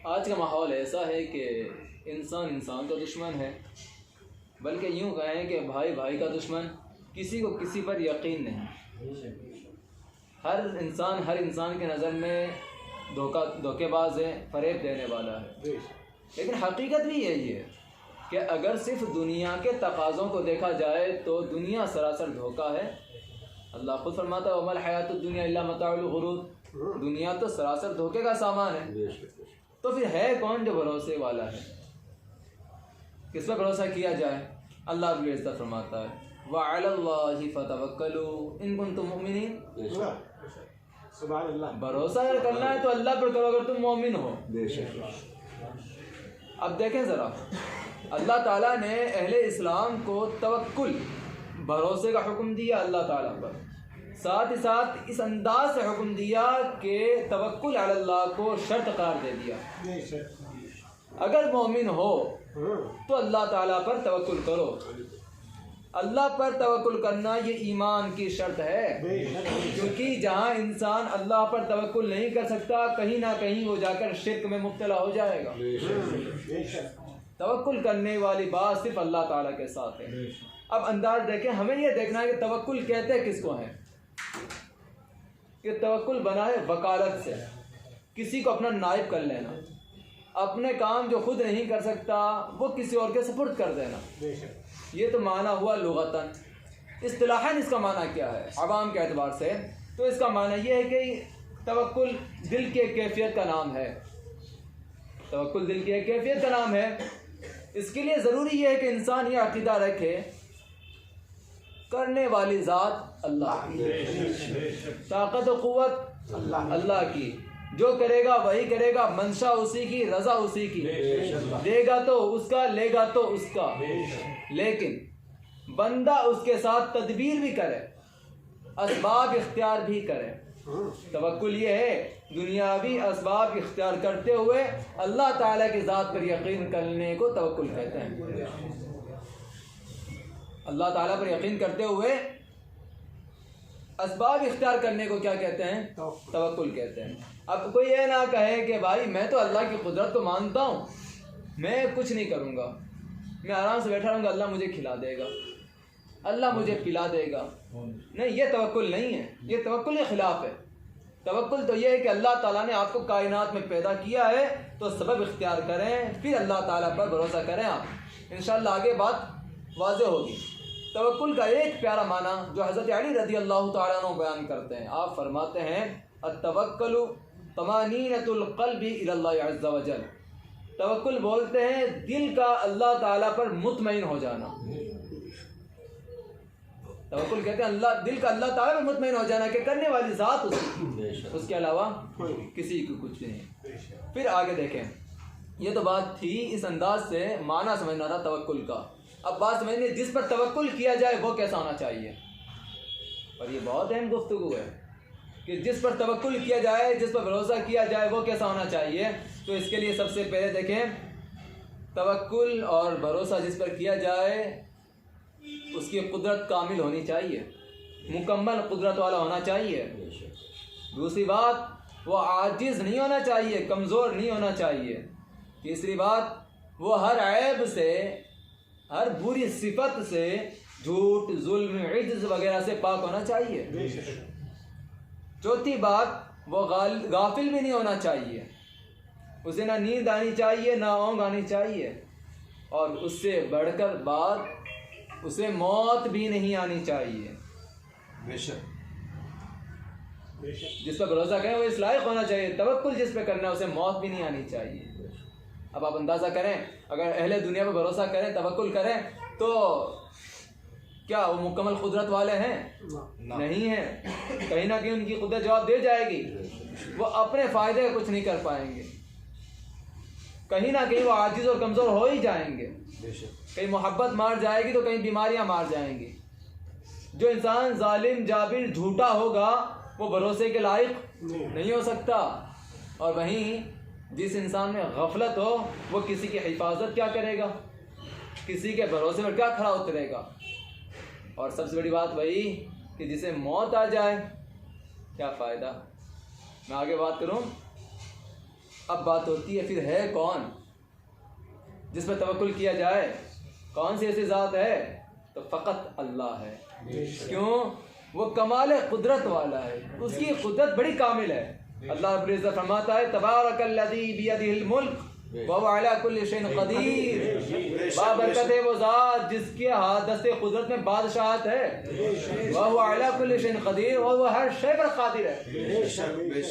آج کا ماحول ایسا ہے کہ انسان کا دشمن ہے، بلکہ یوں کہیں کہ بھائی بھائی کا دشمن، کسی کو کسی پر یقین نہیں۔ ہر انسان کی نظر میں دھوکے باز ہے، فریب دینے والا ہے، لیکن حقیقت بھی یہی ہے کہ اگر صرف دنیا کے تقاضوں کو دیکھا جائے تو دنیا سراسر دھوکہ ہے۔ اللہ خود فرماتا ہے وَمَا الْحَيَاةُ الدُّنْيَا إِلَّا مَتَاعُ الْغُرُورِ، دنیا تو سراسر دھوکے کا سامان ہے۔ تو پھر ہے کون جو بھروسے والا ہے؟ کس پر بھروسہ کیا جائے؟ اللہ رب العزت فرماتا ہے وَعَلَى اللَّهِ فَتَوَكَّلُوا إِن كُنتُم مُؤْمِنِينَ، بھروسہ اگر کرنا ہے تو اللہ پر کرو اگر تم مومن ہو۔ اب دیکھیں ذرا، اللہ تعالیٰ نے اہل اسلام کو توکل، بھروسے کا حکم دیا اللہ تعالیٰ پر، ساتھ ہی ساتھ اس انداز سے حکم دیا کہ توکل علی اللہ کو شرط قرار دے دیا۔ اگر مومن ہو تو اللہ تعالیٰ پر توکل کرو۔ اللہ پر توکل کرنا یہ ایمان کی شرط ہے، کیونکہ جہاں انسان اللہ پر توکل نہیں کر سکتا کہیں نہ کہیں وہ جا کر شرک میں مبتلا ہو جائے گا۔ توکل کرنے والی بات صرف اللہ تعالیٰ کے ساتھ ہے۔ اب انداز دیکھیں، ہمیں یہ دیکھنا ہے کہ توکل کہتے کس کو ہیں۔ کہ توکل بنا ہے وکالت سے، کسی کو اپنا نائب کر لینا، اپنے کام جو خود نہیں کر سکتا وہ کسی اور کے سپرد کر دینا۔ یہ تو معنی ہوا لغتاً۔ اصطلاحاً اس کا معنی کیا ہے عوام کے اعتبار سے؟ تو اس کا معنی یہ ہے کہ توکل دل کی ایک کیفیت کا نام ہے۔ توکل دل کی ایک کیفیت کا نام ہے۔ اس کے لیے ضروری یہ ہے کہ انسان یہ عقیدہ رکھے کرنے والی ذات اللہ، طاقت و قوت اللہ کی، جو کرے گا وہی کرے گا، منشا اسی کی، رضا اسی کی، دے گا تو اس کا، لے گا تو اس کا، لیکن بندہ اس کے ساتھ تدبیر بھی کرے، اسباب اختیار بھی کرے۔ توکل یہ ہے دنیاوی اسباب اختیار کرتے ہوئے اللہ تعالیٰ کی ذات پر یقین کرنے کو توکل کہتے ہیں۔ اللہ تعالیٰ پر یقین کرتے ہوئے اسباب اختیار کرنے کو کیا کہتے ہیں؟ توکل کہتے ہیں۔ اب کوئی یہ نہ کہے کہ بھائی میں تو اللہ کی قدرت کو مانتا ہوں، میں کچھ نہیں کروں گا، میں آرام سے بیٹھا رہوں گا، اللہ مجھے کھلا دے گا، اللہ مجھے پلا دے گا۔ نہیں، یہ توکل نہیں ہے، یہ توکل کے خلاف ہے۔ توکل تو یہ ہے کہ اللہ تعالیٰ نے آپ کو کائنات میں پیدا کیا ہے تو سبب اختیار کریں، پھر اللہ تعالیٰ پر بھروسہ کریں آپ۔ انشاءاللہ آگے بات واضح ہوگی۔ توکل کا ایک پیارا معنی جو حضرت علی رضی اللہ تعالیٰ عنہ بیان کرتے ہیں، آپ فرماتے ہیں التوکل طمانینۃ القلب الی اللہ عز وجل۔ توکل بولتے ہیں دل کا اللہ تعالیٰ پر مطمئن ہو جانا۔ توکل کہتے ہیں دل کا اللہ تعالیٰ پر مطمئن ہو جانا کہ کرنے والی ذات اس کے علاوہ کسی کو کچھ نہیں۔ پھر آگے دیکھیں، یہ تو بات تھی اس انداز سے معنی سمجھنا تھا توکل کا۔ اب بات سمجھنی ہے جس پر توکل کیا جائے وہ کیسا ہونا چاہیے، اور یہ بہت اہم گفتگو ہے کہ جس پر توکل کیا جائے، جس پر بھروسہ کیا جائے وہ کیسا ہونا چاہیے۔ تو اس کے لیے سب سے پہلے دیکھیں، توکل اور بھروسہ جس پر کیا جائے اس کی قدرت کامل ہونی چاہیے، مکمل قدرت والا ہونا چاہیے۔ دوسری بات، وہ عاجز نہیں ہونا چاہیے، کمزور نہیں ہونا چاہیے۔ تیسری بات، وہ ہر عیب سے، ہر بری صفت سے، جھوٹ، ظلم، عجز وغیرہ سے پاک ہونا چاہیے۔ چوتھی بات، وہ غافل بھی نہیں ہونا چاہیے، اسے نہ نیند آنی چاہیے نہ اونگ آنی چاہیے، اور اس سے بڑھ کر بات، اسے موت بھی نہیں آنی چاہیے۔ جس پر بھروسہ کریں وہ اس لائق ہونا چاہیے، توکل جس پہ کرنا ہے اسے موت بھی نہیں آنی چاہیے۔ اب آپ اندازہ کریں، اگر اہل دنیا پہ بھروسہ کریں، توکل کریں، تو کیا وہ مکمل قدرت والے ہیں؟ نہیں ہیں۔ کہیں نہ کہیں ان کی قدرت جواب دے جائے گی، وہ اپنے فائدے کا کچھ نہیں کر پائیں گے، کہیں نہ کہیں وہ عاجز اور کمزور ہو ہی جائیں گے۔ کہیں محبت مار جائے گی تو کہیں بیماریاں مار جائیں گی۔ جو انسان ظالم، جابر، جھوٹا ہوگا وہ بھروسے کے لائق نہیں ہو سکتا، اور وہیں جس انسان میں غفلت ہو وہ کسی کی حفاظت کیا کرے گا، کسی کے بھروسے پر کیا کھڑا اترے گا؟ اور سب سے بڑی بات وہی کہ جسے موت آ جائے کیا فائدہ؟ میں آگے بات کروں. اب بات ہوتی ہے پھر ہے کون جس پہ توکل کیا جائے؟ کون سی ایسی ذات ہے؟ تو فقط اللہ ہے. کیوں؟ وہ کمال قدرت والا ہے، اس کی قدرت بڑی کامل ہے. اللہ رب العزت فرماتا ہے تبارک الذی بیدہ الملک وہو علی کل شیء قدیر. بابرکت ہے وہ ذات جس کے ہاتھ دست قدرت میں بادشاہت ہے. وہو علی کل شیء قدیر، اور وہ ہر شے پر قادر ہے.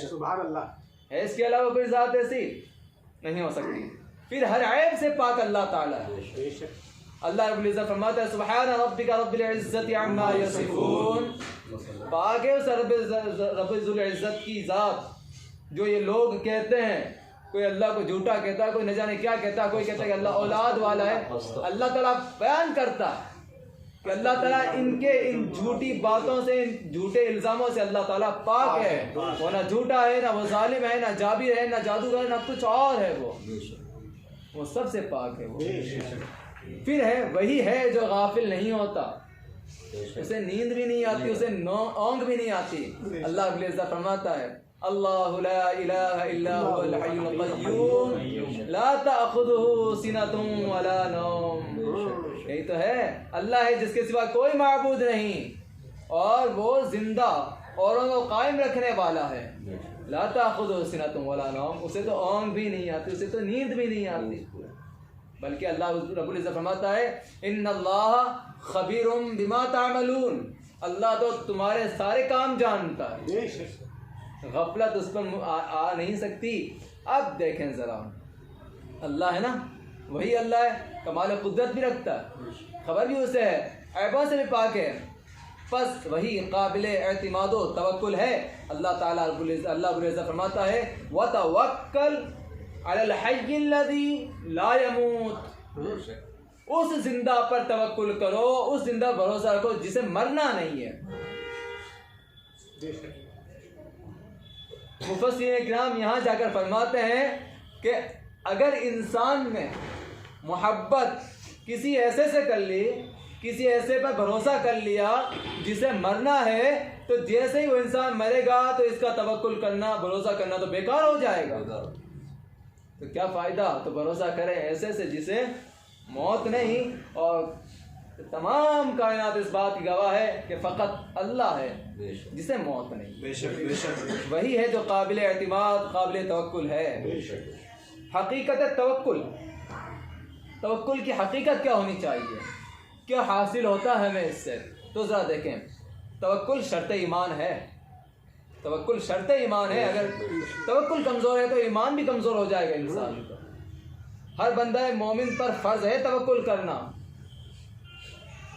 سبحان اللہ. ہے اس کے علاوہ کوئی ذات ایسی نہیں ہو سکتی. پھر ہر عیب سے پاک اللہ تعالیٰ ہے. اللہ رب العزت فرماتا ہے سبحان ربک رب العزت عما یصفون. پاک ہے اس رب العزت کی ذات جو یہ لوگ کہتے ہیں. کوئی اللہ کو جھوٹا کہتا ہے، کوئی نہ جانے کیا کہتا ہے، کوئی کہتا ہے کہ اللہ اولاد والا ہے. اللہ تعالیٰ بیان کرتا ہے کہ اللہ تعالیٰ ان جھوٹی باتوں سے، ان جھوٹے الزاموں سے اللہ تعالیٰ پاک ہے. وہ نہ جھوٹا ہے، نہ وہ ظالم ہے، نہ جابر ہے، نہ جادوگر ہے، نہ کچھ اور ہے. وہ سب سے پاک ہے. وہ پھر ہے وہی ہے جو غافل نہیں ہوتا، اسے نیند بھی نہیں آتی، اسے اونگ بھی نہیں آتی. اللہ رب العزت فرماتا ہے اللہ لا الہ الا هو الحی القیوم لا تأخذہ سنۃ ولا نوم. یہی تو ہے، اللہ ہے جس کے سوا کوئی معبود نہیں اور وہ زندہ اوروں کو قائم رکھنے والا ہے. لا تأخذہ سنۃ ولا نوم، اسے تو اونگ بھی نہیں آتی، اسے تو نیند بھی نہیں آتی. بلکہ اللہ رب العزت فرماتا ہے ان اللہ خبیر بما تعملون. اللہ تو تمہارے سارے کام جانتا ہے، غفلت اس پر آ نہیں سکتی. اب دیکھیں ذرا، اللہ ہے نا، وہی اللہ ہے، کمال قدرت بھی رکھتا ہے، خبر بھی اسے ہے، عیبوں سے بھی پاک ہے. بس وہی قابل اعتماد و توکل ہے. اللہ تعالیٰ رب العزت فرماتا ہے وَتَوَكَّلْ عَلَى الْحَيِّ الَّذِي لَا يَمُوتُ. اس زندہ پر توکل کرو، اس زندہ بھروسہ رکھو جسے مرنا نہیں ہے. مفسرین کرام یہاں جا کر فرماتے ہیں کہ اگر انسان نے محبت کسی ایسے سے کر لی، کسی ایسے پر بھروسہ کر لیا جسے مرنا ہے، تو جیسے ہی وہ انسان مرے گا تو اس کا توکل کرنا، بھروسہ کرنا تو بیکار ہو جائے گا. تو کیا فائدہ؟ تو بھروسہ کریں ایسے سے جسے موت نہیں. اور تمام کائنات اس بات کی گواہ ہے کہ فقط اللہ ہے جسے موت نہیں. وہی ہے جو قابل اعتماد، قابل توکل ہے. حقیقت توکل کی حقیقت کیا ہونی چاہیے؟ کیا حاصل ہوتا ہے ہمیں اس سے؟ تو ذرا دیکھیں، توکل شرط ایمان ہے. توکل شرط ایمان ہے. اگر توکل کمزور ہے تو ایمان بھی کمزور ہو جائے گا انسان کا. ہر بندہ مومن پر فرض ہے توکل کرنا.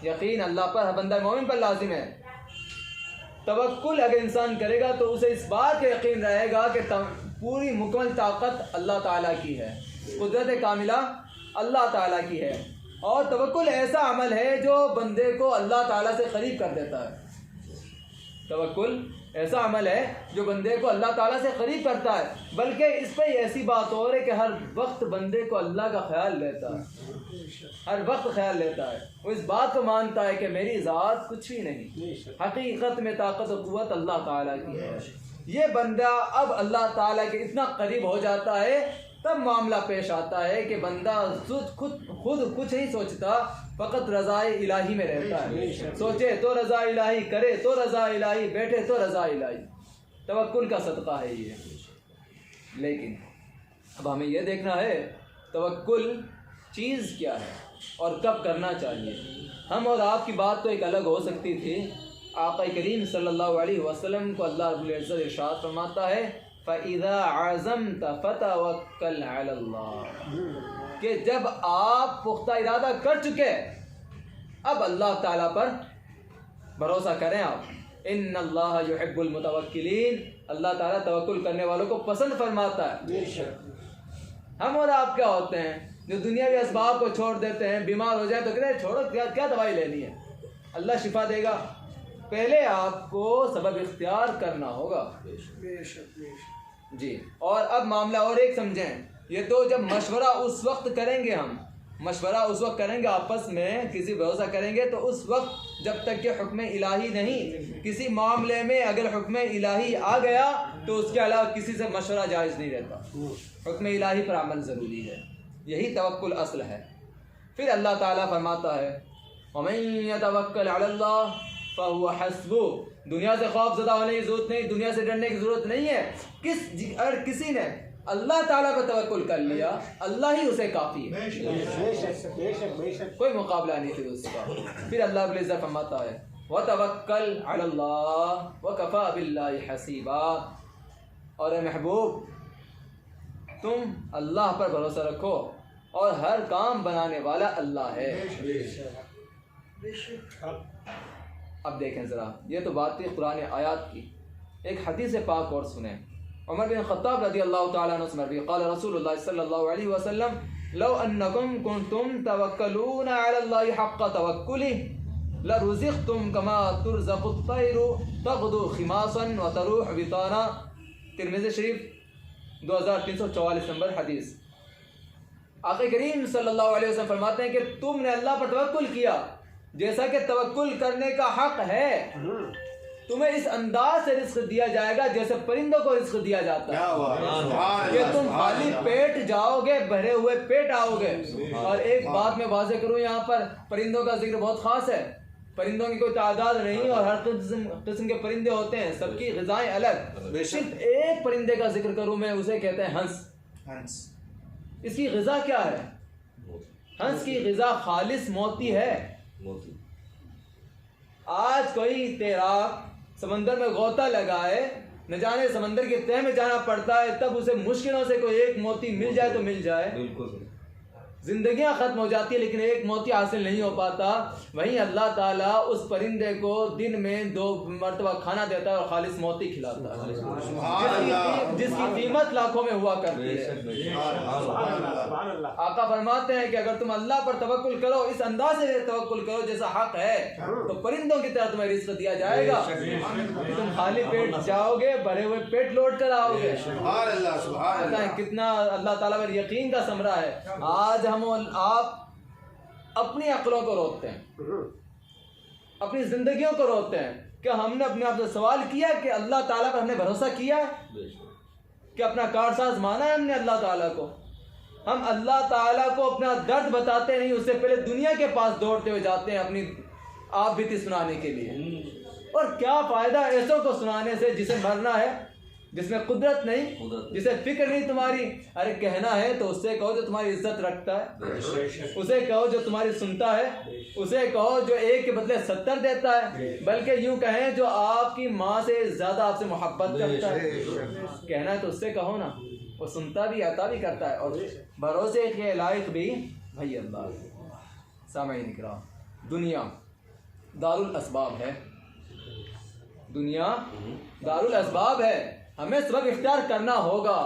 یقین اللہ پر ہر بندہ مومن پر لازم ہے. توکل اگر انسان کرے گا تو اسے اس بات کا یقین رہے گا کہ پوری مکمل طاقت اللہ تعالیٰ کی ہے، قدرت کاملہ اللہ تعالیٰ کی ہے. اور توکل ایسا عمل ہے جو بندے کو اللہ تعالیٰ سے قریب کر دیتا ہے. توکل ایسا عمل ہے جو بندے کو اللہ تعالیٰ سے قریب کرتا ہے. بلکہ اس پہ ایسی بات ہو رہی ہے کہ ہر وقت بندے کو اللہ کا خیال لیتا ہے، ہر وقت خیال لیتا ہے. وہ اس بات کو مانتا ہے کہ میری ذات کچھ بھی نہیں، حقیقت میں طاقت و قوت اللہ تعالیٰ کی ہے. یہ بندہ اب اللہ تعالیٰ کے اتنا قریب ہو جاتا ہے، تب معاملہ پیش آتا ہے کہ بندہ خود کچھ نہیں سوچتا، فقط رضا الہی میں رہتا ہے. سوچے تو رضا الہی، کرے تو رضا الہی، بیٹھے تو رضا الہی. توکل کا صدقہ ہے یہ. لیکن اب ہمیں یہ دیکھنا ہے توکل چیز کیا ہے اور کب کرنا چاہیے. ہم اور آپ کی بات تو ایک الگ ہو سکتی تھی. آقا کریم صلی اللہ علیہ وسلم کو اللہ رب العزت ارشاد فرماتا ہے فَإِذَا عَزَمْتَ فَتَوَكَّلْ عَلَى اللَّهِ، کہ جب آپ پختہ ارادہ کر چکے اب اللہ تعالیٰ پر بھروسہ کریں آپ. ان اللہ یحب المتوکلین، اللہ تعالیٰ توکل کرنے والوں کو پسند فرماتا ہے. ہم اور آپ کیا ہوتے ہیں جو دنیاوی اسباب کو چھوڑ دیتے ہیں، بیمار ہو جائیں تو کہتے ہیں چھوڑو، کیا دوائی لینی ہے، اللہ شفا دے گا. پہلے آپ کو سبب اختیار کرنا ہوگا. جی اور اب معاملہ اور ایک سمجھیں، یہ تو جب مشورہ اس وقت کریں گے، ہم مشورہ اس وقت کریں گے آپس میں، کسی بھروسہ کریں گے تو اس وقت جب تک کہ حکم الہی نہیں، کسی معاملے میں اگر حکم الہی آ گیا تو اس کے علاوہ کسی سے مشورہ جائز نہیں رہتا، حکم الہی پر عمل ضروری ہے، یہی توکل اصل ہے۔ پھر اللہ تعالیٰ فرماتا ہے وَمَن يَتَوَكَّلْ عَلَى اللَّهِ فَهُوَ حَسْبُهُ، دنیا سے خوف زدہ ہونے کی ضرورت نہیں، دنیا سے ڈرنے کی ضرورت نہیں ہے۔ اگر کسی نے اللہ تعالیٰ پر توکل کر لیا، اللہ ہی اسے کافی ہے، کوئی مقابلہ نہیں پھر اس کا۔ پھر اللہ رب العزت فرماتا ہے وَتَوَكَّلْ عَلَى اللَّهِ وَكَفَى بِاللَّهِ حَسِيبًا، اور اے محبوب تم اللہ پر بھروسہ رکھو اور ہر کام بنانے والا اللہ ہے۔ اب دیکھیں ذرا، یہ تو بات تھی قرآن آیات کی، ایک حدیث پاک اور سنیں۔ عمر بن خطاب رضی اللہ تعالیٰ عنہ سے مروی قال رسول اللہ صلی اللہ علیہ وسلم لو انکم کنتم توکلون علی اللہ حق توکلہ لرزقتم کما ترزق الطیر تغدو خماصا وتروح بطانا، ترمذی شریف 2344 نمبر حدیث۔ آقا کریم صلی اللہ علیہ وسلم فرماتے ہیں کہ تم نے اللہ پر توکل کیا جیسا کہ توکل کرنے کا حق ہے، تمہیں اس انداز سے رزق دیا جائے گا جیسے پرندوں کو رزق دیا جاتا ہے، کہ تم خالی پیٹ جاؤ گے بھرے ہوئے پیٹ آؤ گے۔ اور ایک بات میں واضح کروں، یہاں پر پرندوں کا ذکر بہت خاص ہے، پرندوں کی کوئی تعداد نہیں اور ہر قسم کے پرندے ہوتے ہیں، سب کی غذائیں الگ، صرف ایک پرندے کا ذکر کروں میں، اسے کہتے ہیں ہنس۔ اس کی غذا کیا ہے؟ ہنس کی غذا خالص موتی ہے۔ آج کوئی تیراک سمندر میں غوطہ لگائے، نہ جانے سمندر کی تہہ میں جانا پڑتا ہے، تب اسے مشکلوں سے کوئی ایک موتی مل جائے تو مل جائے، زندگیاں ختم ہو جاتی ہیں لیکن ایک موتی حاصل نہیں ہو پاتا۔ وہیں اللہ تعالیٰ اس پرندے کو دن میں 2 مرتبہ کھانا دیتا ہے اور خالص موتی کھلاتا ہے، جس کی قیمت لاکھوں میں ہوا کرتی ہے۔ آقا فرماتے ہیں کہ اگر تم اللہ پر توکل کرو، اس انداز سے توکل کرو جیسا حق ہے، تو پرندوں کی طرح تمہیں رزق دیا جائے گا، تم خالی پیٹ جاؤ گے بھرے ہوئے پیٹ لوٹ کر آؤ گے۔ بتائیں کتنا اللہ تعالیٰ پر یقین کا ثمرہ ہے۔ آج ہم آپ اپنی عقلوں کو روکتے ہیں، اپنی زندگیوں کو روکتے ہیں، کہ ہم نے اپنے آپ سے سوال کیا کہ اللہ تعالیٰ پر ہم نے بھروسہ کیا ہے کہ اپنا کارساز مانا ہے ہم نے اللہ تعالیٰ کو؟ ہم اللہ تعالیٰ کو اپنا درد بتاتے نہیں، اس سے پہلے دنیا کے پاس دوڑتے ہوئے جاتے ہیں اپنی آپ بیتی سنانے کے لیے۔ اور کیا فائدہ ایسوں کو سنانے سے جسے مرنا ہے، جس میں قدرت نہیں، جسے فکر نہیں تمہاری؟ ارے کہنا ہے تو اس سے کہو جو تمہاری عزت رکھتا ہے، اسے کہو جو تمہاری سنتا ہے، اسے کہو جو 1 کے بدلے 70 دیتا ہے، بلکہ یوں کہیں جو آپ کی ماں سے زیادہ آپ سے محبت کرتا ہے۔ کہنا ہے تو اس سے کہو نا، وہ سنتا بھی عطا بھی کرتا ہے، اور بھروسے کے لائق بھی بھائی اللہ۔ سامعین اکرام، دنیا دارالاسباب ہے، دنیا دارالاسباب ہے، ہمیں سبب اختیار کرنا ہوگا،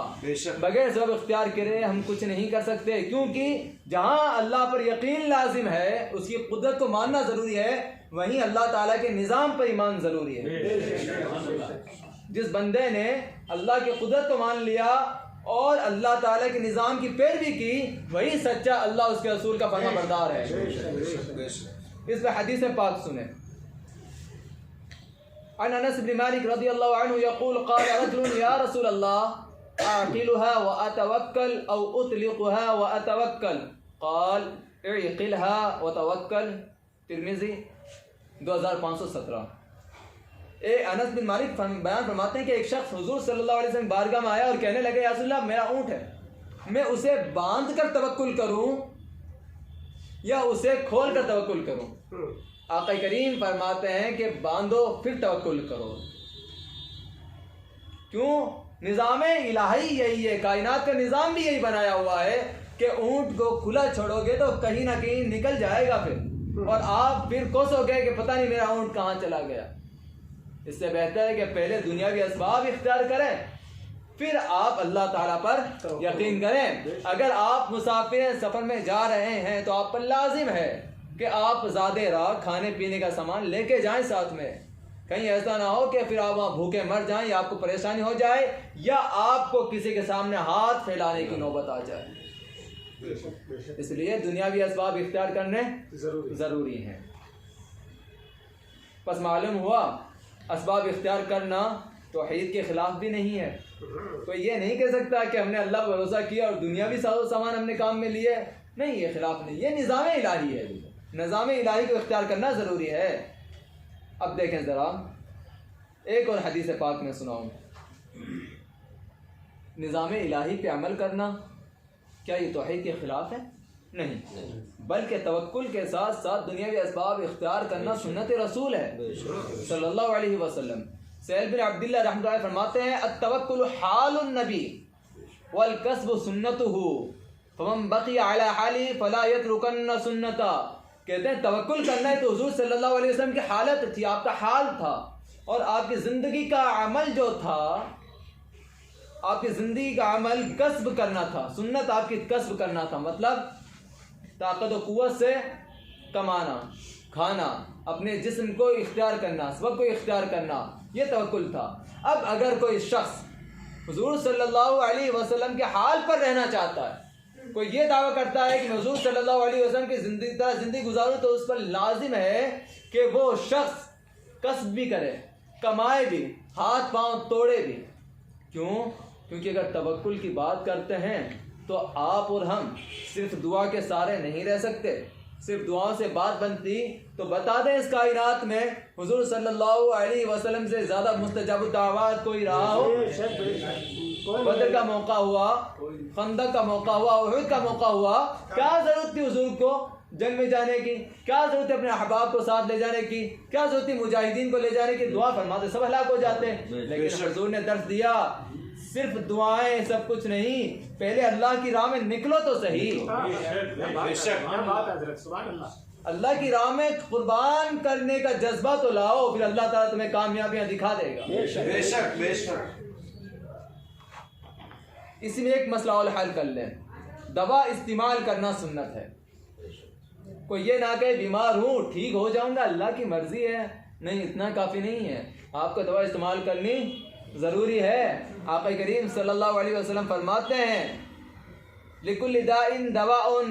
بغیر سبب اختیار کرے ہم کچھ نہیں کر سکتے، کیونکہ جہاں اللہ پر یقین لازم ہے، اس کی قدرت کو ماننا ضروری ہے، وہیں اللہ تعالیٰ کے نظام پر ایمان ضروری ہے۔ جس بندے نے اللہ کی قدرت کو مان لیا اور اللہ تعالیٰ کے نظام کی پیروی کی، وہی سچا اللہ اس کے رسول کا فرما بردار ہے۔ اس پہ حدیث پاک سنیں، عن انس بن مالک رضی اللہ عنہ یقول قال رجل یا رسول اللہ اعقلها واتوکل او اطلقها واتوکل قال اعقلها وتوکل، ترمذی 2517۔ انس بن مالک بیان فرماتے ہیں کہ ایک شخص حضور صلی اللہ علیہ وسلم بارگاہ میں آیا اور کہنے لگے یا رسول اللہ میرا اونٹ ہے، میں اسے باندھ کر توکل کروں یا اسے کھول کر توکل کروں؟ آقا کریم فرماتے ہیں کہ باندھو پھر توکل کرو۔ کیوں؟ نظام الہی یہی ہے، کائنات کا نظام بھی یہی بنایا ہوا ہے کہ اونٹ کو کھلا چھوڑو گے تو کہیں نہ کہیں نکل جائے گا پھر، اور آپ پھر کوسو گے کہ پتہ نہیں میرا اونٹ کہاں چلا گیا۔ اس سے بہتر ہے کہ پہلے دنیاوی اسباب اختیار کریں، پھر آپ اللہ تعالیٰ پر یقین کریں۔ اگر آپ مسافر سفر میں جا رہے ہیں تو آپ پر لازم ہے کہ آپ زیادہ راہ کھانے پینے کا سامان لے کے جائیں ساتھ میں، کہیں ایسا نہ ہو کہ پھر آپ وہاں بھوکے مر جائیں یا آپ کو پریشانی ہو جائے یا آپ کو کسی کے سامنے ہاتھ پھیلانے کی نوبت آ جائے. اس لیے دنیاوی اسباب اختیار کرنے ضروری ہیں. بس معلوم ہوا اسباب اختیار کرنا توحید کے خلاف بھی نہیں ہے. کوئی یہ نہیں کہہ سکتا کہ ہم نے اللہ پر بھروسہ کیا اور دنیاوی ساز و سامان ہم نے کام میں لیے. نہیں، یہ خلاف نہیں، یہ نظام الہی ہے. نظام الہی کو اختیار کرنا ضروری ہے. اب دیکھیں ذرا ایک اور حدیث پاک میں سناؤں. نظام الہی پہ عمل کرنا کیا یہ توحید کے خلاف ہے؟ نہیں، بلکہ توکل کے ساتھ ساتھ دنیاوی اسباب اختیار کرنا سنت رسول ہے صلی اللہ علیہ وسلم. سہیل بن عبداللہ رحمۃ اللہ فرماتے ہیں التوکل حال النبی والکسب سنتہ فمن بقی علی حالی فلا یترکن سنتا. کہتے ہیں توکل کرنا ہے تو حضور صلی اللہ علیہ وسلم کی حالت تھی، آپ کا حال تھا، اور آپ کی زندگی کا عمل جو تھا، آپ کی زندگی کا عمل کسب کرنا تھا. سنت آپ کی کسب کرنا تھا، مطلب طاقت و قوت سے کمانا، کھانا، اپنے جسم کو اختیار کرنا، سبب کو اختیار کرنا، یہ توکل تھا. اب اگر کوئی شخص حضور صلی اللہ علیہ وسلم کے حال پر رہنا چاہتا ہے، کوئی یہ دعویٰ کرتا ہے کہ میں حضور صلی اللہ علیہ وسلم کی زندگی گزاروں، تو اس پر لازم ہے کہ وہ شخص کسب بھی کرے، کمائے بھی، ہاتھ پاؤں توڑے بھی. کیوں؟ کیونکہ اگر توکل کی بات کرتے ہیں تو آپ اور ہم صرف دعا کے سہارے نہیں رہ سکتے. صرف دعاؤں سے بات بنتی تو بتا دیں اس کائنات میں حضور صلی اللہ علیہ وسلم سے زیادہ مستجاب الدعوات کوئی رہا ہو؟ بدر کا موقع ہوا، خندق کا موقع ہوا، احد کا موقع ہوا، کیا ضرورت تھی حضور کو جنگ میں جانے کی؟ کیا ضرورت ہے اپنے احباب کو ساتھ لے جانے کی؟ کیا ضرورت تھی مجاہدین کو لے جانے کی؟ دعا فرماتے سب ہلاک ہو جاتے. لیکن حضور نے درس دیا صرف دعائیں سب کچھ نہیں، پہلے اللہ کی راہ میں نکلو تو صحیح. اللہ کی راہ میں قربان کرنے کا جذبہ تو لاؤ، پھر اللہ تعالیٰ تمہیں کامیابیاں دکھا دے گا. بے شک بے شک. اسی میں ایک مسئلہ اور حل کر لیں. دوا استعمال کرنا سنت ہے. کوئی یہ نہ کہے بیمار ہوں ٹھیک ہو جاؤں گا، اللہ کی مرضی ہے. نہیں، اتنا کافی نہیں ہے، آپ کو دوا استعمال کرنی ضروری ہے. آقا کریم صلی اللہ علیہ وسلم فرماتے ہیں لِكُلِّ دَاءٍ دَوَاءٌ،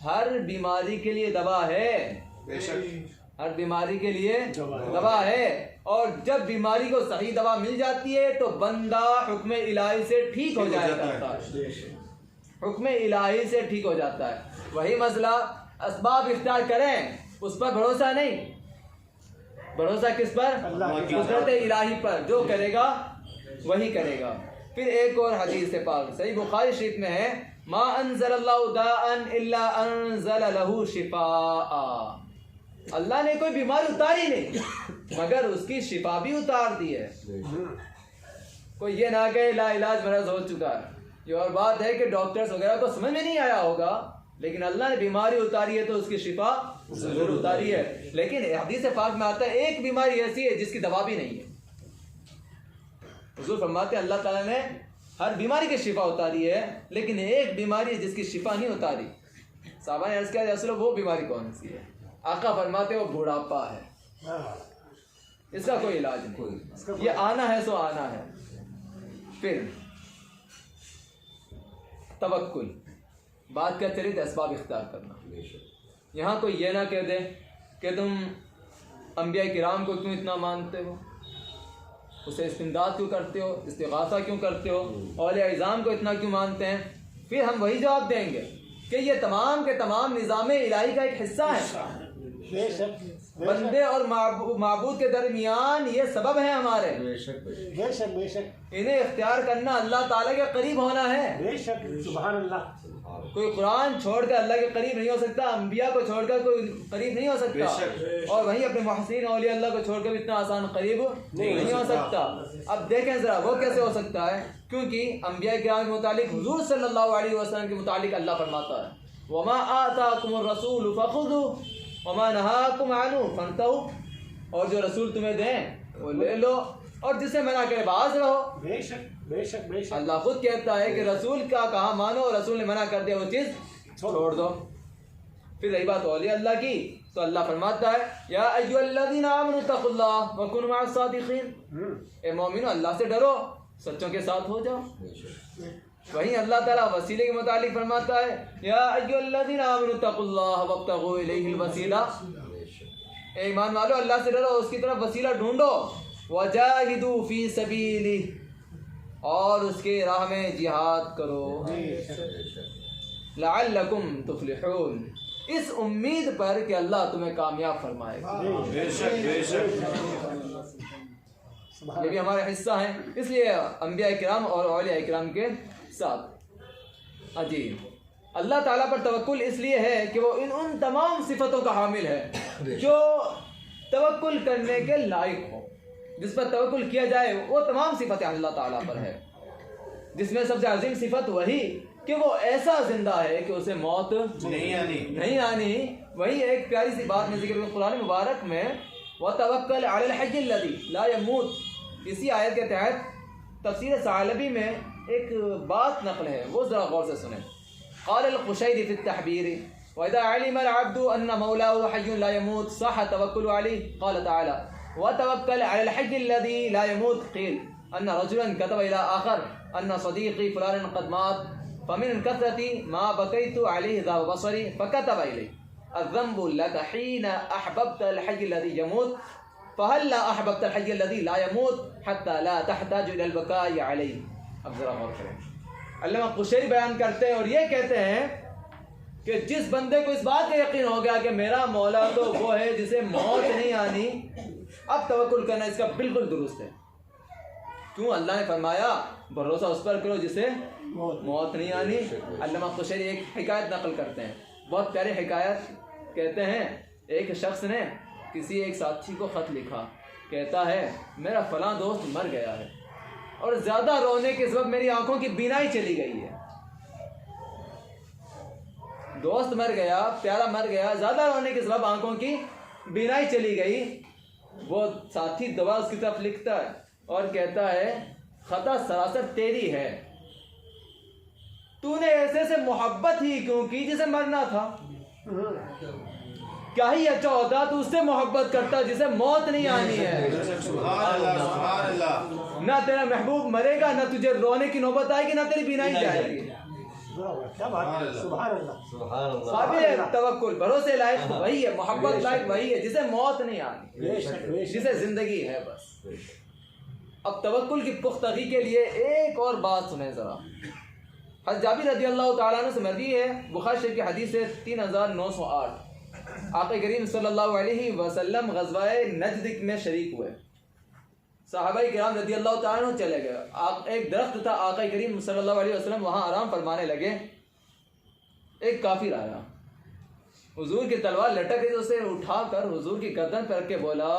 ہر بیماری کے لیے دوا ہے. بے شک. ہر بیماری کے لیے دوا ہے، اور جب بیماری کو صحیح دوا مل جاتی ہے تو بندہ حکم الہی سے ٹھیک ہو جایا کرتا ہے. حکم الہی سے ٹھیک ہو جاتا ہے. وہی مسئلہ اسباب اختیار کریں، اس پر بھروسہ نہیں. بھروسہ کس پر؟ قدرت الہی پر. جو کرے گا وہی کرے گا. پھر ایک اور حدیث پاک صحیح بخاری شریف میں ہے ما انزل اللہ داء الا انزل له شفاء. اللہ نے کوئی بیماری اتاری نہیں مگر اس کی شفا بھی اتار دی ہے. کوئی یہ نہ کہے لا علاج مرض ہو چکا ہے. یہ اور بات ہے کہ ڈاکٹرز وغیرہ کو سمجھ میں نہیں آیا ہوگا، لیکن اللہ نے بیماری اتاری ہے تو اس کی شفا ضرور اتاری ہے. لیکن حدیث پاک میں آتا ہے ایک بیماری ایسی ہے جس کی دوا بھی نہیں ہے. حضور فرماتے ہیں اللہ تعالیٰ نے ہر بیماری کی شفا اتاری ہے، لیکن ایک بیماری ہے جس کی شفا نہیں اتاری. صحابہ نے عرض کیا اصل وہ بیماری کون سی ہے؟ آقا فرماتے ہیں وہ بوڑھاپا ہے، اس کا کوئی علاج نہیں، یہ آنا ہے سو آنا ہے. پھر توکل بات کیا چلی تو اسباب اختیار کرنا. یہاں کوئی یہ نہ کہہ دے کہ تم انبیاء کرام کو کیوں اتنا مانتے ہو، اسے استمداد کیوں کرتے ہو، استغاثہ کیوں کرتے ہو، اولیاء اعظام کو اتنا کیوں مانتے ہیں. پھر ہم وہی جواب دیں گے کہ یہ تمام کے تمام نظام الہی کا ایک حصہ ہے. بندے اور معبود کے درمیان یہ سبب ہے ہمارے. بے شک بے شک. انہیں اختیار کرنا اللہ تعالیٰ کے قریب ہونا ہے. بے شک. سبحان اللہ. کوئی قرآن چھوڑ کر اللہ کے قریب نہیں ہو سکتا، انبیاء کو چھوڑ کر کوئی قریب نہیں ہو سکتا، اور وہیں اپنے محسنین اولیاء اللہ کو چھوڑ کر بھی اتنا آسان قریب نہیں ہو سکتا. اب دیکھیں ذرا وہ کیسے ہو سکتا ہے، کیونکہ انبیاء کرام کے متعلق حضور صلی اللہ علیہ وسلم کے متعلق اللہ فرماتا ہے وَمَا آتَاكُمُ الرَّسُولُ فَخُذُوهُ وَمَا نَهَاكُمْ عَنْهُ فَانْتَهُوا. اور جو رسول تمہیں دیں وہ لے لو، اور جسے منع کرے باز رہو. بے شک بے شک بے شک. اللہ خود کہتا ہے کہ رسول کا کہا مانو، رسول نے منع کر دیا وہ چیز چھوڑ دو. پھر رہی بات اولیاء اللہ کی تو اللہ فرماتا ہے یا ایھا الذین آمنوا اتقوا اللہ وکونوا مع الصادقین، اے مومنو اللہ سے ڈرو، سچوں کے ساتھ ہو جاؤ۔ وہیں اللہ تعالیٰ وسیلے کے متعلق فرماتا ہے یا ایھا الذین آمنوا اتقوا اللہ وابتغوا الیہ الوسیلہ، اے ایمان والو اللہ سے ڈرو، اس کی طرف وسیلہ ڈھونڈو، وجاہدوا فی سبیلہ، اور اس کے راہ میں جہاد کرو، لعلکم تفلحون، اس امید پر کہ اللہ تمہیں کامیاب فرمائے گا۔ بے شک بے شک یہ بھی ہمارا حصہ ہے، اس لیے انبیاء کرام اور اولیاء کرام کے ساتھ جی اللہ تعالیٰ پر توکل اس لیے ہے کہ وہ ان تمام صفتوں کا حامل ہے جو توکل کرنے کے لائق ہو۔ جس پر توکل کیا جائے وہ تمام صفتیں اللہ تعالیٰ پر ہے، جس میں سب سے عظیم صفت وہی کہ وہ ایسا زندہ ہے کہ اسے موت نہیں آنی۔ وہی ایک پیاری سی بات میں ذکر قرآن مبارک میں وَتَوَكَّلْ عَلَى الْحَيِّ الَّذِي لَا يَمُوتُ، اسی آیت کے تحت تفسیر ثعلبی میں ایک بات نقل ہے، وہ ذرا غور سے سنیں۔ قال القشيري في التحبير وإذا علم العبد أن مولاه حي لا يموت صح التوكل عليه، قال تعالى وتوكل على الحي الذي لا يموت، قيل أن رجلا كتب إلى آخر أن صديقي فلان قد مات فمن كثرة ما بكيت عليه ذهب بصري، فكتب إليه الذنب لك حين أحببت الحي الذي يموت فهل لا أحببت الحي الذي لا يموت حتى لا تحتاج إلى البكاء عليه۔ اب ذرا غور کریں، علامہ قشیری بیان کرتے ہیں اور یہ کہتے ہیں کہ جس بندے کو اس بات کا یقین ہو گیا کہ میرا مولا تو وہ ہے جسے موت نہیں آنی، اب توکل کرنا اس کا بالکل درست ہے۔ کیوں؟ اللہ نے فرمایا بھروسہ اس پر کرو جسے موت نہیں آنی۔ علامہ قشیری ایک حکایت نقل کرتے ہیں، بہت پیاری حکایت، کہتے ہیں ایک شخص نے کسی ایک ساتھی کو خط لکھا، کہتا ہے میرا فلاں دوست مر گیا ہے اور زیادہ رونے کے سبب میری آنکھوں کی بینائی چلی گئی ہے۔ دوست مر گیا، پیارا مر گیا، زیادہ رونے کے سبب آنکھوں کی بینائی چلی گئی۔ وہ ساتھی دعا اس کی طرف لکھتا ہے اور کہتا ہے خطا سراسر تیری ہے، تو نے ایسے سے محبت ہی کیوں کی جسے مرنا تھا؟ کیا ہی اچھا ہوتا تو اس سے محبت کرتا جسے موت نہیں آنی ہے۔ سبحان اللہ، نہ تیرا محبوب مرے گا، نہ تجھے رونے کی نوبت آئے گی، نہ تیری بینائی جائے گی۔ کیا بات ہے، سبحان اللہ۔ قابل توکل، بھروسے لائق وہی ہے، محبت لائق وہی ہے جسے موت نہیں آنی، بے شک بے شک۔ جسے زندگی ہے بس۔ اب توکل کی پختگی کے لیے ایک اور بات سنیں ذرا۔ حضرت جابر رضی اللہ تعالیٰ عنہ سے مروی ہے، بخاری شریف کی حدیث ہے 3908، آقا کریم صلی اللہ علیہ وسلم غزوہ نجد میں شریک ہوئے، صحابہ کرام رضی اللہ تعالیٰ عنہ چلے گئے، ایک درخت تھا، آقا کریم صلی اللہ علیہ وسلم وہاں آرام فرمانے لگے، ایک کافر آیا، حضور کی تلوار لٹک رہی، اسے اٹھا کر حضور کی گردن پر رکھ کے بولا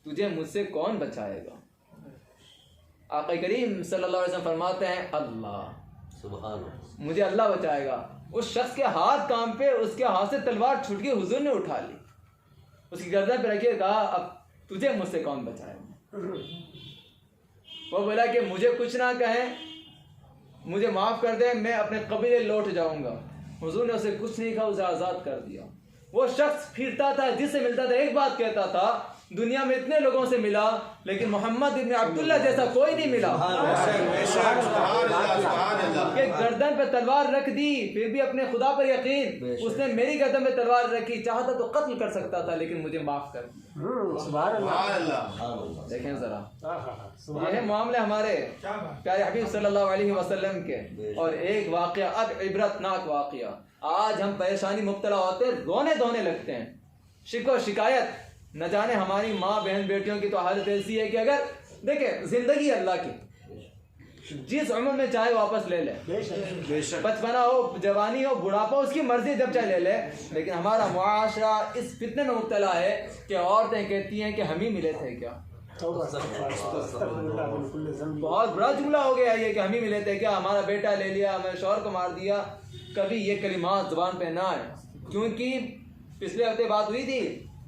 تجھے مجھ سے کون بچائے گا؟ آقا کریم صلی اللہ علیہ وسلم فرماتے ہیں اللہ، سبحان اللہ، مجھے اللہ بچائے گا۔ اس شخص کے ہاتھ کام پہ، اس کے ہاتھ سے تلوار چھوٹ گئی، حضور نے اٹھا لی، اس کی گردن پہ رکھے، کہا اب تجھے مجھ سے کون بچائے گا؟ وہ بولا کہ مجھے کچھ نہ کہیں، مجھے معاف کر دیں، میں اپنے قبیلے لوٹ جاؤں گا۔ حضور نے اسے کچھ نہیں کہا، اسے آزاد کر دیا۔ وہ شخص پھرتا تھا، جس سے ملتا تھا ایک بات کہتا تھا، دنیا میں اتنے لوگوں سے ملا لیکن محمد ابن عبداللہ جیسا کوئی نہیں ملا، کہ گردن پہ تلوار رکھ دی پھر بھی اپنے خدا پر یقین، اس نے میری گردن پہ تلوار رکھی، چاہتا تو قتل کر سکتا تھا لیکن مجھے معاف کر دیا۔ سبحان اللہ۔ دیکھیں ذرا، یہ ہے معاملے ہمارے پیارے حبیب صلی اللہ علیہ وسلم کے۔ اور ایک واقعہ، اب عبرت ناک واقعہ، آج ہم پریشانی مبتلا ہوتے ہیں، رونے دھونے لگتے ہیں، شکو شکایت، نہ جانے ہماری ماں بہن بیٹیوں کی تو حالت ایسی ہے کہ اگر دیکھیں زندگی اللہ کی، جس عمر میں چاہے واپس لے لے، بچپنا ہو، جوانی ہو، بڑھاپا، اس کی مرضی جب چاہے لے لے، لیکن ہمارا معاشرہ اس فتنے میں مبتلا ہے کہ عورتیں کہتی ہیں کہ ہم ہی ملے تھے کیا؟ بہت بڑا جملہ ہو گیا یہ کہ ہم ہی ملے تھے کیا، ہمارا بیٹا لے لیا، ہمارے شوہر کو مار دیا۔ کبھی یہ کلمات زبان پہ نہ آئے، کیونکہ پچھلے ہفتے بات ہوئی تھی،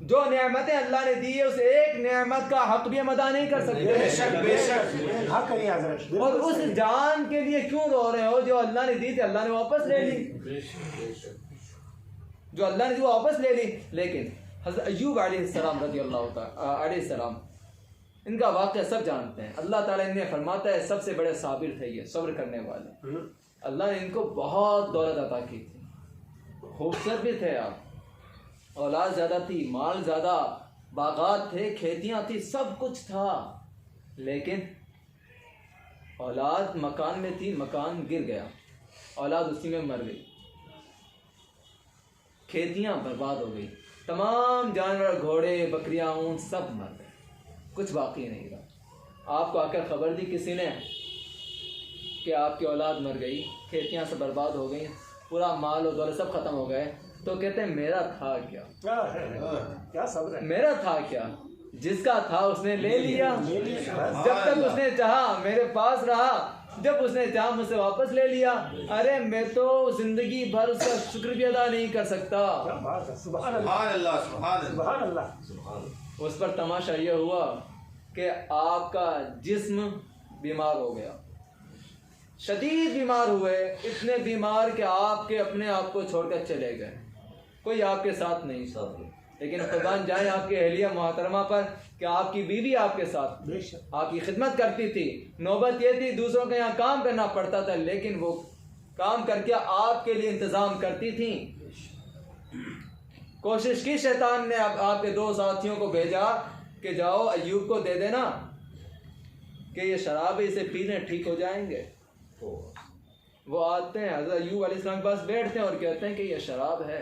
جو نعمتیں اللہ نے دی ہے اس ایک نعمت کا حق بھی ہم ادا نہیں کر سکتے، اور اس جان کے لیے کیوں رو رہے ہو جو اللہ نے دی تھی، اللہ نے واپس لے لی۔ جو اللہ نے جو واپس لے لی. لیکن حضرت ایوب علیہ السلام رضی اللہ تعالیٰ علیہ السلام، ان کا واقعہ سب جانتے ہیں. اللہ تعالیٰ انہیں فرماتا ہے سب سے بڑے صابر تھے یہ، صبر کرنے والے. اللہ نے ان کو بہت دولت عطا کی تھی، خوبصورت بھی تھے آپ، اولاد زیادہ تھی، مال زیادہ، باغات تھے، کھیتیاں تھی، سب کچھ تھا. لیکن اولاد مکان میں تھی، مکان گر گیا، اولاد اسی میں مر گئی، کھیتیاں برباد ہو گئی، تمام جانور، گھوڑے، بکریاں، اونٹ سب مر گئے، کچھ باقی نہیں رہا. آپ کو آ کر خبر دی کسی نے کہ آپ کی اولاد مر گئی، کھیتیاں سب برباد ہو گئیں، پورا مال و دولت سب ختم ہو گئے، تو کہتے ہیں میرا تھا کیا؟ کیا صبر ہے. میرا تھا کیا؟ جس کا تھا اس نے لے لیا، جب تک اس نے چاہا میرے پاس رہا، جب اس نے چاہا مجھ سے واپس لے لیا. ارے میں تو زندگی بھر اس کا شکر بھی ادا نہیں کر سکتا. کیا بات ہے. سبحان اللہ سبحان اللہ سبحان اللہ سبحان اللہ. اس پر تماشا یہ ہوا کہ آپ کا جسم بیمار ہو گیا، شدید بیمار ہوئے، اتنے بیمار کہ آپ کے اپنے آپ کو چھوڑ کر چلے گئے، کوئی آپ کے ساتھ نہیں. لیکن قربان جائیں آپ کی اہلیہ محترمہ پر کہ آپ کی بیوی آپ کے ساتھ بے شک. آپ کی خدمت کرتی تھی. نوبت یہ تھی دوسروں کے یہاں کام کرنا پڑتا تھا، لیکن وہ کام کر کے آپ کے لیے انتظام کرتی تھیں. کوشش کی شیطان نے، آپ کے 2 ساتھیوں کو بھیجا کہ جاؤ ایوب کو دے دینا کہ یہ شراب ہے، اسے پینے ٹھیک ہو جائیں گے. وہ آتے ہیں حضرت ایوب علیہ السلام کے پاس بیٹھتے ہیں اور کہتے ہیں کہ یہ شراب ہے،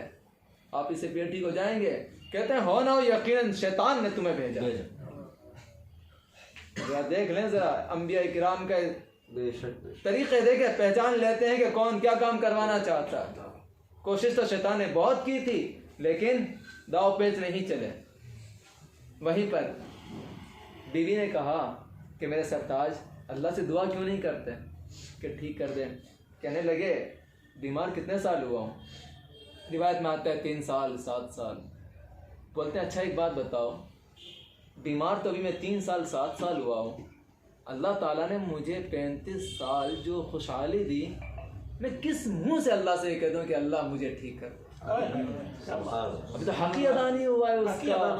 آپ اسے پیے ٹھیک ہو جائیں گے. کہتے ہیں ہو نہ ہو یقیناً شیطان نے تمہیں بھیجا. ذرا دیکھ لیں، ذرا انبیاء کرام کا طریقے دیکھیں، پہچان لیتے ہیں کہ کون کیا کام کروانا چاہتا ہے. کوشش تو شیطان نے بہت کی تھی لیکن داؤ پیچ نہیں چلے. وہیں پر بیوی نے کہا کہ میرے سرتاج اللہ سے دعا کیوں نہیں کرتے کہ ٹھیک کر دیں. کہنے لگے بیمار کتنے سال ہوا ہوں؟ روایت میں آتا ہے 3 سال 7 سال. بولتے ہیں اچھا ایک بات بتاؤ، بیمار تو ابھی میں 3 سال 7 سال ہوا ہوں، اللہ تعالیٰ نے مجھے 35 سال جو خوشحالی دی، میں کس منہ سے اللہ سے یہ کہہ دوں کہ اللہ مجھے ٹھیک کر. ابھی تو حق ہی ادا نہیں ہوا ہے اس کا.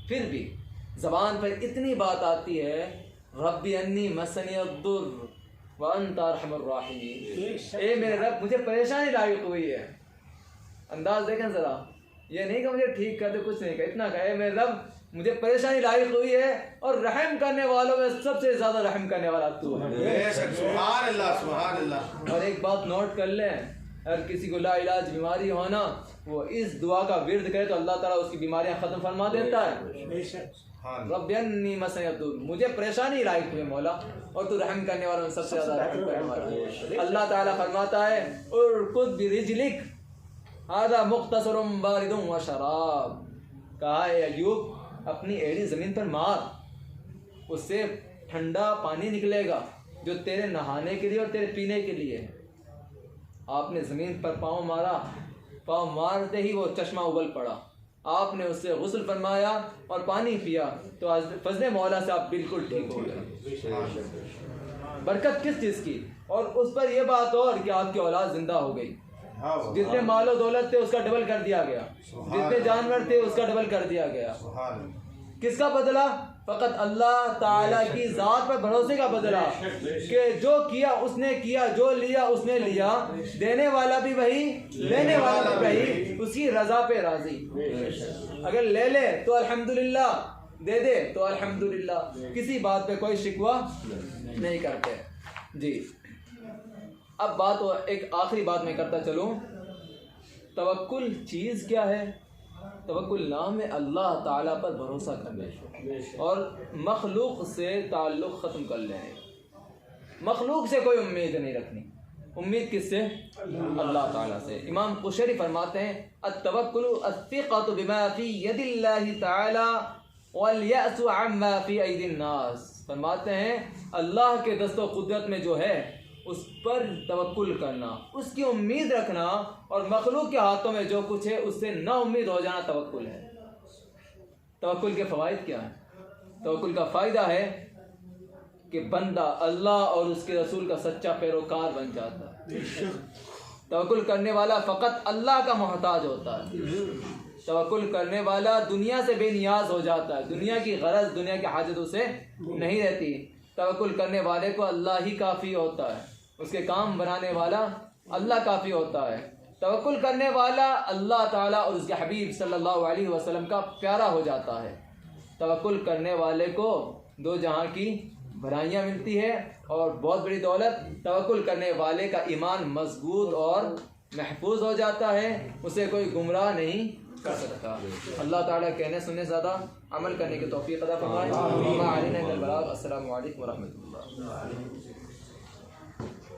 پھر بھی زبان پر اتنی بات آتی ہے، ربی انی مسنی الضر وانت ارحم الراحمین. اے میرے رب مجھے پریشانی لاحق ہوئی ہے. انداز دیکھیں ذرا، یہ نہیں کہ مجھے ٹھیک کر دے، کچھ نہیں کہا، اتنا کہا اے میرے رب مجھے پریشانی لاحق ہوئی ہے اور رحم کرنے والوں میں سب سے زیادہ رحم کرنے والا تو ہے. بے شک. سبحان اللہ سبحان اللہ. اور ایک بات نوٹ کر لیں، اگر کسی کو لا علاج بیماری ہونا، وہ اس دعا کا ورد کرے تو اللہ تعالیٰ اس کی بیماریاں ختم فرما دیتا ہے. بے شک. رب انی مسنی الضر، مجھے پریشانی لاحق ہوئی مولا اور تو رحم کرنے والوں میں سب سے زیادہ رحم کرنے والا ہے. اللہ تعالیٰ فرماتا ہے ارکض برجلک ھذا مختصر بارد وشراب. کہا ہے ایوب اپنی ایڑی زمین پر مار، اس سے ٹھنڈا پانی نکلے گا جو تیرے نہانے کے لیے اور تیرے پینے کے لیے ہے. آپ نے زمین پر پاؤں مارا، پاؤں مارتے ہی وہ چشمہ ابل پڑا، آپ نے اس سے غسل فرمایا اور پانی پیا تو فضل مولا سے آپ بالکل ٹھیک ہو گئے. برکت کس چیز کی؟ اور اس پر یہ بات اور کہ آپ کی اولاد زندہ ہو گئی. جتنے مال و دولت تھے اس کا ڈبل کر دیا گیا، جتنے جانور تھے اس کا ڈبل کر دیا گیا. کس کا بدلہ؟ فقط اللہ تعالیٰ کی ذات پر بھروسے کا بدلہ کہ جو کیا اس نے کیا، جو لیا اس نے لیا، دینے والا بھی وہی، لینے والا بھی وہی، اس کی رضا پہ راضی. اگر لے لے تو الحمدللہ، دے دے تو الحمدللہ، کسی بات پہ کوئی شکوہ نہیں کرتے. جی اب بات ایک آخری بات میں کرتا چلوں. توکل چیز کیا ہے؟ توکل نام ہے اللہ تعالیٰ پر بھروسہ کرنے اور مخلوق سے تعلق ختم کر لینے. مخلوق سے کوئی امید نہیں رکھنی. امید کس سے؟ اللہ تعالیٰ سے. امام قشیری فرماتے ہیں التوکل الثقۃ بما فی ید اللہ تعالیٰ والیأس عما فی ایدی الناس. فرماتے ہیں اللہ کے دست و قدرت میں جو ہے اس پر توکل کرنا، اس کی امید رکھنا، اور مخلوق کے ہاتھوں میں جو کچھ ہے اس سے نا امید ہو جانا توکل ہے. توکل کے فوائد کیا ہیں؟ توکل کا فائدہ ہے کہ بندہ اللہ اور اس کے رسول کا سچا پیروکار بن جاتا ہے. توکل کرنے والا فقط اللہ کا محتاج ہوتا ہے، توکل کرنے والا دنیا سے بے نیاز ہو جاتا ہے، دنیا کی غرض دنیا کی حاجت اسے نہیں رہتی۔ توکل کرنے والے کو اللہ ہی کافی ہوتا ہے، اس کے کام بنانے والا اللہ کافی ہوتا ہے۔ توکل کرنے والا اللہ تعالیٰ اور اس کے حبیب صلی اللہ علیہ وسلم کا پیارا ہو جاتا ہے۔ توکل کرنے والے کو دو جہاں کی بھلائیاں ملتی ہے اور بہت بڑی دولت۔ توکل کرنے والے کا ایمان مضبوط اور محفوظ ہو جاتا ہے، اسے کوئی گمراہ نہیں کر سکتا۔ اللہ تعالیٰ کہنے سننے زیادہ عمل کرنے کی توفیق عطا فرمائے۔ السلام علیکم ورحمۃ اللہ۔